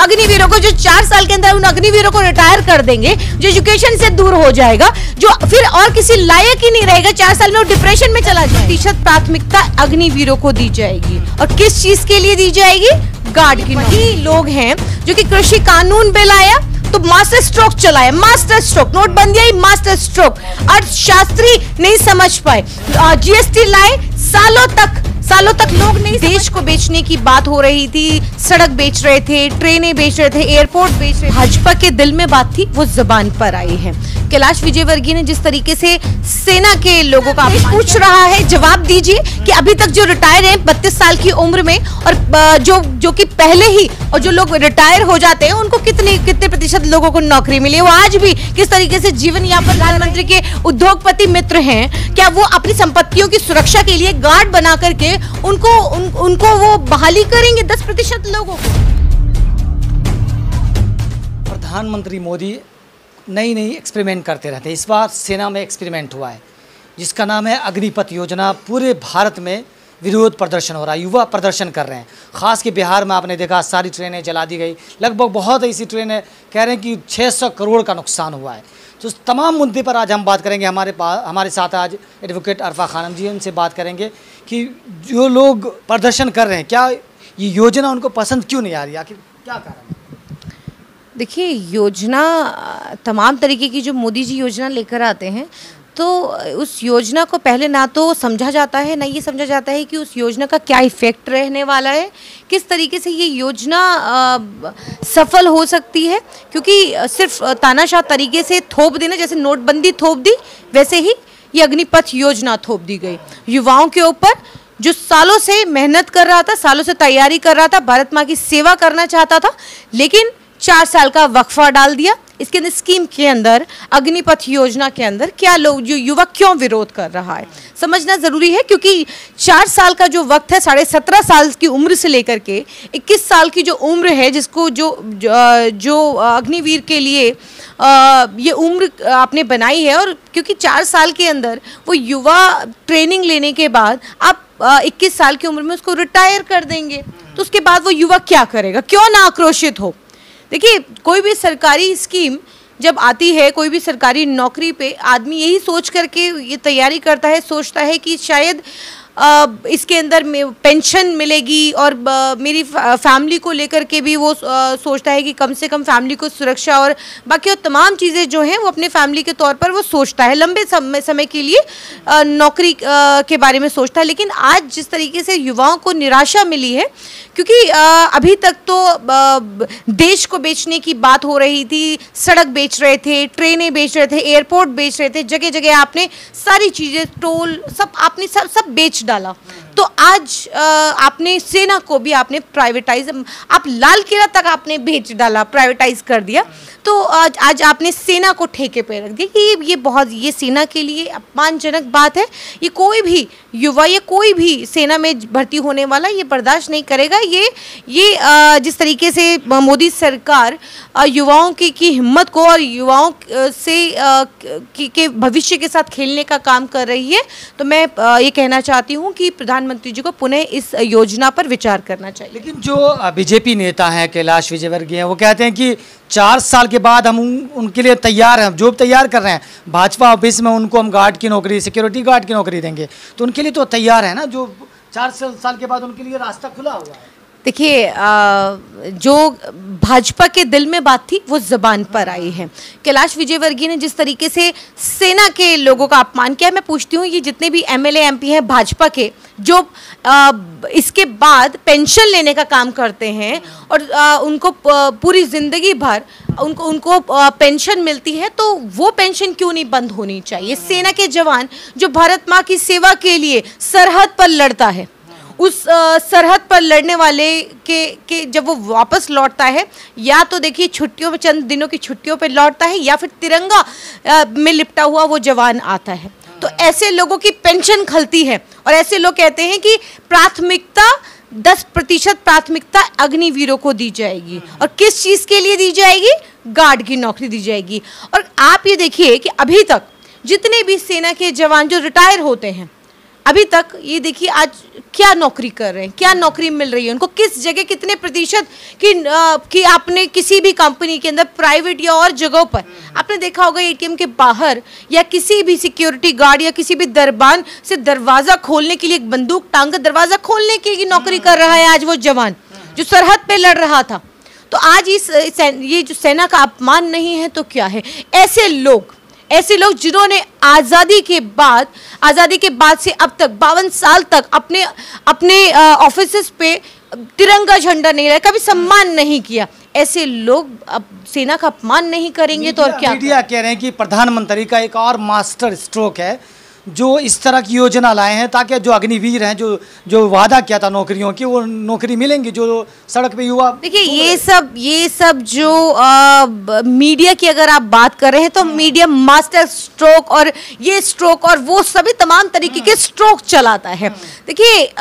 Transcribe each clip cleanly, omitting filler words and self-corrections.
अग्निवीरों को, जो 4 साल के अंदर उन अग्निवीरों को रिटायर कर देंगे, जो एजुकेशन से दूर हो जाएगा, जो फिर और किसी लायक ही नहीं रहेगा, 4 साल में वो डिप्रेशन में चला जाए। प्रतिशत प्राथमिकता अग्निवीरों को दी जाएगी। और किस चीज के लिए दी जाएगी? गार्ड की। वही लोग हैं जो कि कृषि कानून बिल आया तो मास्टर स्ट्रोक चलाया, मास्टर स्ट्रोक, नोटबंदी आई, मास्टर स्ट्रोक, अर्थशास्त्री नहीं समझ पाए, जीएसटी लाए, सालों तक लोग नहीं। देश को बेचने की बात हो रही थी, सड़क बेच रहे थे, ट्रेनें बेच रहे थे, एयरपोर्ट बेच रहे थे। भाजपा के दिल में बात थी, वो जुबान पर आई है। कैलाश विजयवर्गीय ने जिस तरीके से सेना के लोगों का पूछ रहा है, जवाब दीजिए कि अभी तक जो रिटायर हैं 32 साल की उम्र में, और जो कि पहले ही, और जो लोग रिटायर हो जाते हैं उनको कितने प्रतिशत लोगों को नौकरी मिली है, वो आज भी किस तरीके से जीवन यापन। प्रधानमंत्री के उद्योगपति मित्र हैं, क्या वो अपनी संपत्तियों की सुरक्षा के लिए गार्ड बना करके उनको वो बहाली करेंगे 10% लोगों को? प्रधानमंत्री मोदी नई एक्सपेरिमेंट करते रहते हैं। इस बार सेना में एक्सपेरिमेंट हुआ है जिसका नाम है अग्निपथ योजना। पूरे भारत में विरोध प्रदर्शन हो रहा है, युवा प्रदर्शन कर रहे हैं। खास के बिहार में आपने देखा सारी ट्रेनें जला दी गई, लगभग बहुत ऐसी ट्रेनें कह रहे हैं कि 600 करोड़ का नुकसान हुआ है। तो उस तमाम मुद्दे पर आज हम बात करेंगे। हमारे साथ आज एडवोकेट अरफा खानम जी, उनसे बात करेंगे कि जो लोग प्रदर्शन कर रहे हैं, क्या ये योजना उनको पसंद क्यों नहीं आ रही, आखिर क्या कारण है? देखिए, योजना तमाम तरीके की जो मोदी जी योजना लेकर आते हैं, तो उस योजना को पहले ना तो समझा जाता है, ना ये समझा जाता है कि उस योजना का क्या इफ़ेक्ट रहने वाला है, किस तरीके से ये योजना सफल हो सकती है। क्योंकि सिर्फ तानाशाह तरीके से थोप देना, जैसे नोटबंदी थोप दी, वैसे ही ये अग्निपथ योजना थोप दी गई युवाओं के ऊपर, जो सालों से मेहनत कर रहा था, सालों से तैयारी कर रहा था, भारत माँ की सेवा करना चाहता था, लेकिन 4 साल का वक्फा डाल दिया। इसके अंदर स्कीम के अंदर, अग्निपथ योजना के अंदर क्या लोग, जो युवा क्यों विरोध कर रहा है, समझना ज़रूरी है। क्योंकि 4 साल का जो वक्त है, 17.5 साल की उम्र से लेकर के 21 साल की जो उम्र है, जिसको जो अग्निवीर के लिए ये उम्र आपने बनाई है, और क्योंकि 4 साल के अंदर वो युवा ट्रेनिंग लेने के बाद आप 21 साल की उम्र में उसको रिटायर कर देंगे, तो उसके बाद वो युवा क्या करेगा? क्यों ना आक्रोशित हो? देखिए, कोई भी सरकारी स्कीम जब आती है, कोई भी सरकारी नौकरी पे आदमी यही सोच करके ये तैयारी करता है, सोचता है कि शायद इसके अंदर पेंशन मिलेगी, और मेरी फैमिली को लेकर के भी वो सोचता है कि कम से कम फैमिली को सुरक्षा और बाकी और तमाम चीज़ें जो हैं वो अपने फैमिली के तौर पर वो सोचता है, लंबे समय के लिए नौकरी के बारे में सोचता है। लेकिन आज जिस तरीके से युवाओं को निराशा मिली है, क्योंकि अभी तक तो देश को बेचने की बात हो रही थी, सड़क बेच रहे थे, ट्रेनें बेच रहे थे, एयरपोर्ट बेच रहे थे, जगह जगह आपने सारी चीज़ें, टोल, सब आपने सब बेच डाला। तो आज आपने सेना को भी आपने प्राइवेटाइज, आप लाल किला तक आपने बेच डाला, प्राइवेटाइज कर दिया। तो आज आपने सेना को ठेके पे रख दिया कि ये सेना के लिए अपमानजनक बात है। ये कोई भी युवा, ये कोई भी सेना में भर्ती होने वाला ये बर्दाश्त नहीं करेगा। ये जिस तरीके से मोदी सरकार युवाओं की हिम्मत को और युवाओं से के भविष्य के साथ खेलने का काम कर रही है, तो मैं ये कहना चाहती हूँ कि प्रधानमंत्री जी को पुनः इस योजना पर विचार करना चाहिए। लेकिन जो बीजेपी नेता हैं कैलाश विजयवर्गीय हैं, वो कहते हैं कि 4 साल के बाद हम उनके लिए तैयार हैं, जॉब तैयार कर रहे हैं, भाजपा ऑफिस में उनको हम गार्ड की नौकरी, सिक्योरिटी गार्ड की नौकरी देंगे, तो उनके लिए तो तैयार है ना, जो 4 साल के बाद उनके लिए रास्ता खुला हुआ है। देखिए, जो भाजपा के दिल में बात थी वो ज़बान पर आई है। कैलाश विजयवर्गीय ने जिस तरीके से सेना के लोगों का अपमान किया, मैं पूछती हूँ ये जितने भी एमएलए एमपी हैं भाजपा के, जो इसके बाद पेंशन लेने का काम करते हैं और उनको पूरी ज़िंदगी भर उनको पेंशन मिलती है, तो वो पेंशन क्यों नहीं बंद होनी चाहिए? सेना के जवान जो भारत माँ की सेवा के लिए सरहद पर लड़ता है, उस सरहद पर लड़ने वाले के जब वो वापस लौटता है, या तो देखिए छुट्टियों में, चंद दिनों की छुट्टियों पे लौटता है, या फिर तिरंगा में लिपटा हुआ वो जवान आता है, तो ऐसे लोगों की पेंशन खलती है। और ऐसे लोग कहते हैं कि प्राथमिकता 10% प्राथमिकता अग्निवीरों को दी जाएगी। और किस चीज़ के लिए दी जाएगी? गार्ड की नौकरी दी जाएगी। और आप ये देखिए कि अभी तक जितने भी सेना के जवान जो रिटायर होते हैं, अभी तक ये देखिए आज क्या नौकरी कर रहे हैं, क्या नौकरी मिल रही है उनको, किस जगह कितने प्रतिशत कि आपने किसी भी कंपनी के अंदर प्राइवेट या और जगहों पर आपने देखा होगा एटीएम के बाहर या किसी भी सिक्योरिटी गार्ड या किसी भी दरबान से दरवाजा खोलने के लिए एक बंदूक टांग कर दरवाजा खोलने के लिए नौकरी कर रहा है आज वो जवान जो सरहद पे लड़ रहा था। तो आज ये जो सेना का अपमान नहीं है तो क्या है? ऐसे लोग जिन्होंने आज़ादी के बाद से अब तक 52 साल तक अपने ऑफिसेस पे तिरंगा झंडा नहीं लगा, कभी सम्मान नहीं किया, ऐसे लोग अब सेना का अपमान नहीं करेंगे तो और क्या? मीडिया कह रहे हैं कि प्रधानमंत्री का एक और मास्टर स्ट्रोक है जो इस तरह की योजना लाए हैं ताकि जो अग्निवीर हैं जो वादा किया था नौकरियों की वो नौकरी मिलेंगी, जो सड़क पे युवा। देखिए ये सब जो मीडिया की अगर आप बात कर रहे हैं तो मीडिया मास्टर स्ट्रोक और ये स्ट्रोक और वो सभी तमाम तरीके के स्ट्रोक चलाता है। देखिए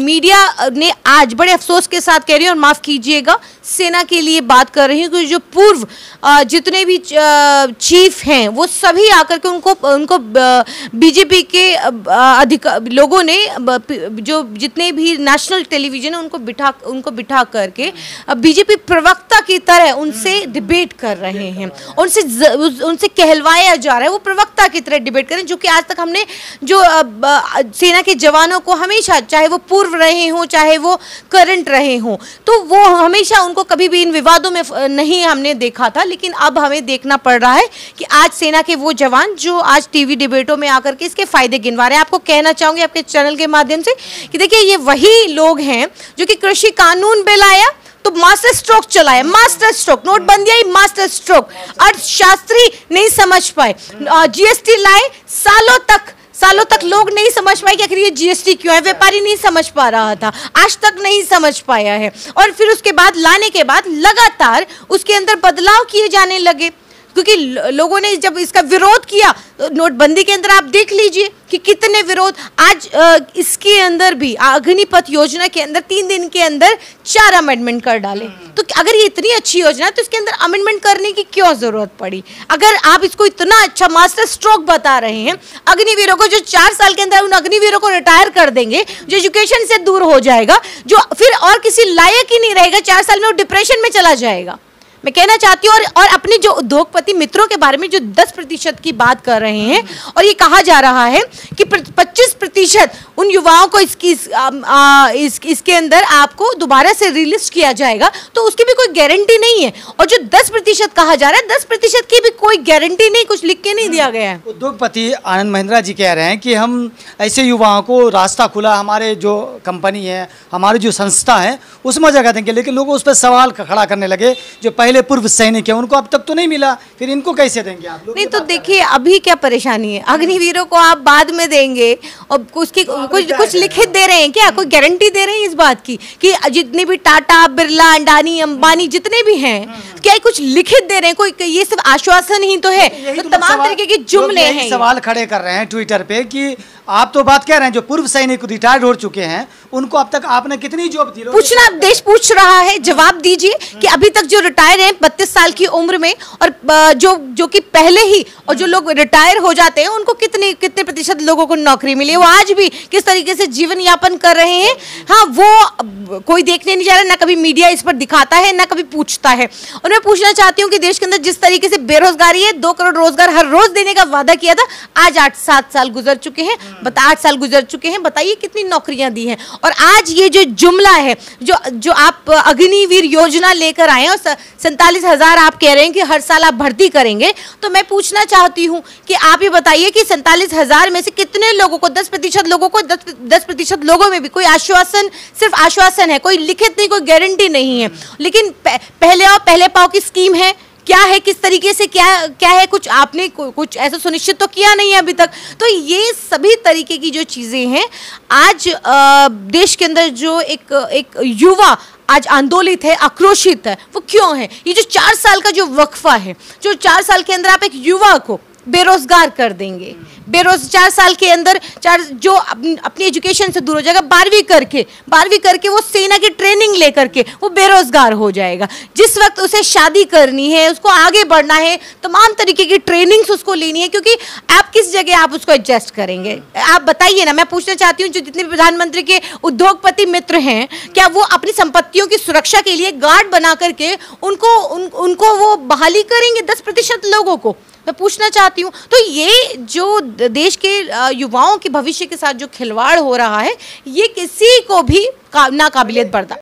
मीडिया ने आज बड़े अफसोस के साथ कह रही हूँ और माफ़ कीजिएगा सेना के लिए बात कर रही हूँ कि जो पूर्व जितने भी चीफ हैं वो सभी आकर के उनको बीजेपी के लोगों ने जो जितने भी नेशनल टेलीविजन है उनको बिठा करके बीजेपी प्रवक्ता की तरह उनसे डिबेट कर रहे हैं, उनसे कहलवाया जा रहा है, वो प्रवक्ता की तरह डिबेट कर रहे हैं। जो कि आज तक हमने जो सेना के जवानों को हमेशा, चाहे वो पूर्व रहे हों चाहे वो करंट रहे हों, तो वो हमेशा उनको कभी भी इन विवादों में नहीं हमने देखा था। लेकिन अब हमें देखना पड़ रहा है कि आज सेना के वो जवान जो आज टीवी डिबेटों में आकर के इसके फायदे गिनवा रहे हैं। आपको कहना चाहूंगी आपके चैनल के माध्यम से कि देखिए ये वही लोग हैं जो कि कृषि कानून बिल आया तो मास्टर स्ट्रोक चलाया, मास्टर स्ट्रोक, नोटबंदी आई मास्टर स्ट्रोक, अर्थशास्त्री नहीं समझ पाए, जीएसटी लाए सालों तक लोग नहीं समझ पाए कि आखिर ये जीएसटी क्यों है, व्यापारी नहीं समझ पा रहा था, आज तक नहीं समझ पाया है। और फिर उसके बाद लाने के बाद लगातार उसके अंदर बदलाव किए जाने लगे क्योंकि लोगों ने जब इसका विरोध किया तो नोटबंदी के अंदर आप देख लीजिए कि कितने विरोध। आज इसके अंदर भी अग्निपथ योजना के अंदर 3 दिन के अंदर 4 अमेंडमेंट कर डाले। तो अगर ये इतनी अच्छी योजना है तो इसके अंदर अमेंडमेंट करने की क्यों जरूरत पड़ी? अगर आप इसको इतना अच्छा मास्टर स्ट्रोक बता रहे हैं, अग्निवीरों को जो 4 साल के अंदर उन अग्निवीरों को रिटायर कर देंगे, जो एजुकेशन से दूर हो जाएगा, जो फिर और किसी लायक ही नहीं रहेगा, 4 साल में वो डिप्रेशन में चला जाएगा। मैं कहना चाहती हूँ और अपने जो उद्योगपति मित्रों के बारे में जो 10% की बात कर रहे हैं और ये कहा जा रहा है कि 25% उन युवाओं को इसके अंदर आपको दोबारा से रिलिस्ट किया जाएगा, तो उसकी भी कोई गारंटी नहीं है। और जो 10% कहा जा रहा है, 10% की भी कोई गारंटी नहीं, कुछ लिख के नहीं दिया गया है। उद्योगपति आनंद महिंद्रा जी कह रहे हैं कि हम ऐसे युवाओं को रास्ता खुला, हमारे जो कंपनी है, हमारी जो संस्था है उसमें जगह देंगे, लेकिन लोग उस पर सवाल खड़ा करने लगे जो पहले पूर्व सैनिक है उनको अब तक तो नहीं मिला, फिर इनको कैसे देंगे आप लोग? नहीं तो देखिए अभी क्या परेशानी है, अग्निवीरों को आप बाद में देंगे और कुछ लिखित दे रहे हैं क्या? कोई गारंटी दे रहे हैं इस बात की कि जितने भी टाटा, बिरला, अंडानी, अंबानी जितने भी हैं क्या कुछ लिखित दे रहे हैं? कोई ये सब आश्वासन ही तो है, तो तमाम तरीके के जुमले हैं। सवाल खड़े कर रहे हैं ट्विटर पे कि आप तो बात कह रहे हैं जो पूर्व सैनिक रिटायर्ड हो चुके हैं उनको अब तक आपने कितनी जॉब दी? पूछना देश पूछ रहा है, जवाब दीजिए कि अभी तक जो रिटायर हैं 32 साल की उम्र में और जो कि पहले ही और जो लोग रिटायर हो जाते हैं उनको कितने प्रतिशत लोगों को नौकरी मिली, वो आज भी किस तरीके से जीवन यापन कर रहे हैं? हाँ, वो कोई देखने नहीं जा रहा, ना कभी मीडिया इस पर दिखाता है ना कभी पूछता है। और मैं पूछना चाहती हूँ कि देश के अंदर जिस तरीके से बेरोजगारी है, 2 करोड़ रोजगार हर रोज देने का वादा किया था, आज 8-7 साल गुजर चुके हैं, 8 साल गुजर चुके हैं, बताइए कितनी नौकरियां दी हैं। और आज ये जो जुमला है जो आप अग्निवीर योजना लेकर आए हैं और 47,000 आप कह रहे हैं कि हर साल आप भर्ती करेंगे, तो मैं पूछना चाहती हूं कि आप ये बताइए कि 47,000 में से कितने लोगों को, 10% लोगों को, 10% लोगों में भी कोई आश्वासन, सिर्फ आश्वासन है, कोई लिखित नहीं, कोई गारंटी नहीं है। लेकिन पहले आओ पहले पाओ की स्कीम है, क्या है, किस तरीके से क्या है, कुछ आपने कुछ ऐसा सुनिश्चित तो किया नहीं है अभी तक। तो ये सभी तरीके की जो चीजें हैं, आज देश के अंदर जो एक युवा आज आंदोलित है, आक्रोशित है, वो क्यों है? ये जो 4 साल का जो वक्फा है, जो 4 साल के अंदर आप एक युवा को बेरोजगार कर देंगे, 4 साल के अंदर जो अपनी एजुकेशन से दूर हो जाएगा, 12वीं करके वो सेना की ट्रेनिंग लेकर के वो बेरोजगार हो जाएगा। जिस वक्त उसे शादी करनी है, उसको आगे बढ़ना है, तमाम तरीके की ट्रेनिंग्स उसको लेनी है, क्योंकि आप किस जगह आप उसको एडजस्ट करेंगे? आप बताइए ना। मैं पूछना चाहती हूँ, जो जितने भी प्रधानमंत्री के उद्योगपति मित्र हैं, क्या वो अपनी संपत्तियों की सुरक्षा के लिए गार्ड बना करके उनको वो बहाली करेंगे 10% लोगों को? मैं पूछना चाहती हूँ। तो ये जो देश के युवाओं के भविष्य के साथ जो खिलवाड़ हो रहा है, ये किसी को भी नाकाबिलियत बर्दाश्त